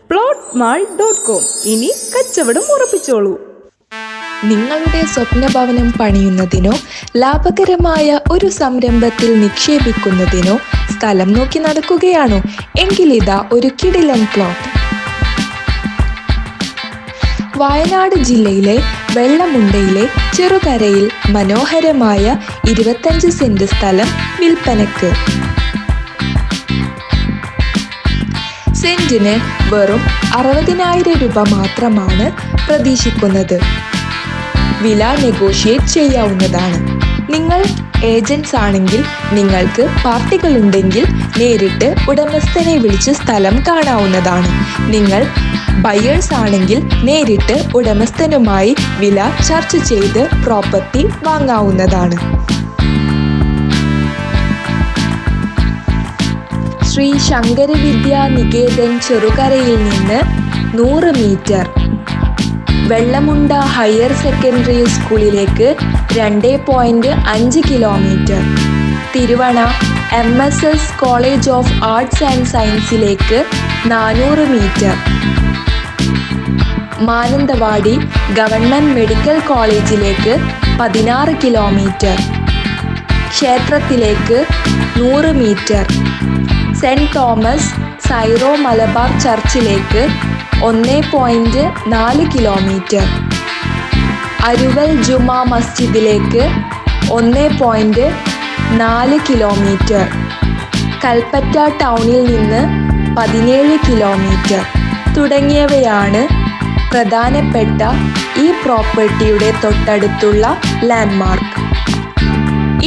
plotmall.com ഇനി കച്ചവടം ഉറപ്പിച്ചോളൂ. നിങ്ങളുടെ സ്വപ്ന ഭവനം പണിയുന്നതിനോ ലാഭകരമായ ഒരു സംരംഭത്തിൽ നിക്ഷേപിക്കുന്നതിനോ സ്ഥലം നോക്കി നടക്കുകയാണോ? എങ്കിലിതാ ഒരു കിടിലൻ പ്ലോട്ട്. വയനാട് ജില്ലയിലെ വെള്ളമുണ്ടയിലെ ചെറുകരയിൽ മനോഹരമായ 25 സെന്റ് സ്ഥലം വിൽപ്പനയ്ക്ക്. സെന്റിന് വെറും 60,000 രൂപ മാത്രമാണ് പ്രതീക്ഷിക്കുന്നത്. വില നെഗോഷിയേറ്റ് ചെയ്യാവുന്നതാണ്. നിങ്ങൾ ഏജൻസ് ആണെങ്കിൽ, നിങ്ങൾക്ക് പാർട്ടികളുണ്ടെങ്കിൽ നേരിട്ട് ഉടമസ്ഥനെ വിളിച്ച് സ്ഥലം കാണാവുന്നതാണ്. നിങ്ങൾ ബയേഴ്സ് ആണെങ്കിൽ നേരിട്ട് ഉടമസ്ഥനുമായി വില ചർച്ച ചെയ്ത് പ്രോപ്പർട്ടി വാങ്ങാവുന്നതാണ്. ശ്രീ ശങ്കര വിദ്യാ നികേതൻ ചെറുകരയിൽ നിന്ന് 100 മീറ്റർ, വെള്ളമുണ്ട ഹയർ സെക്കൻഡറി സ്കൂളിലേക്ക് 2.5 kilometre, Thiruvana MSS college of arts and സയൻസിലേക്ക് 400 മീറ്റർ, മാനന്തവാടി ഗവൺമെൻറ് മെഡിക്കൽ കോളേജിലേക്ക് 16 കിലോമീറ്റർ, ക്ഷേത്രത്തിലേക്ക് 100 metre, saint Thomas Syro Malabar ചർച്ചിലേക്ക് 1.4 കിലോമീറ്റർ, അരുവൽ ജുമാ മസ്ജിദിലേക്ക് 1.4 കിലോമീറ്റർ, കൽപ്പറ്റ ടൗണിൽ നിന്ന് 17 കിലോമീറ്റർ തുടങ്ങിയവയാണ് പ്രധാനപ്പെട്ട ഈ പ്രോപ്പർട്ടിയുടെ തൊട്ടടുത്തുള്ള ലാൻഡ്മാർക്ക്.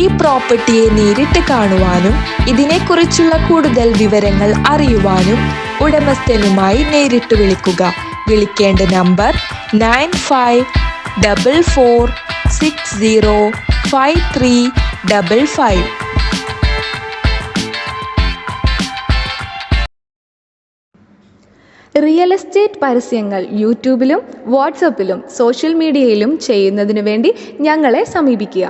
ഈ പ്രോപ്പർട്ടിയെ നേരിട്ട് കാണുവാനും ഇതിനെക്കുറിച്ചുള്ള കൂടുതൽ വിവരങ്ങൾ അറിയുവാനും ഉടമസ്ഥനുമായി നേരിട്ട് വിളിക്കുക. വിളിക്കേണ്ട നമ്പർ 9544605355. റിയൽ എസ്റ്റേറ്റ് പരസ്യങ്ങൾ യൂട്യൂബിലും വാട്സപ്പിലും സോഷ്യൽ മീഡിയയിലും ചെയ്യുന്നതിനു വേണ്ടി ഞങ്ങളെ സമീപിക്കുക.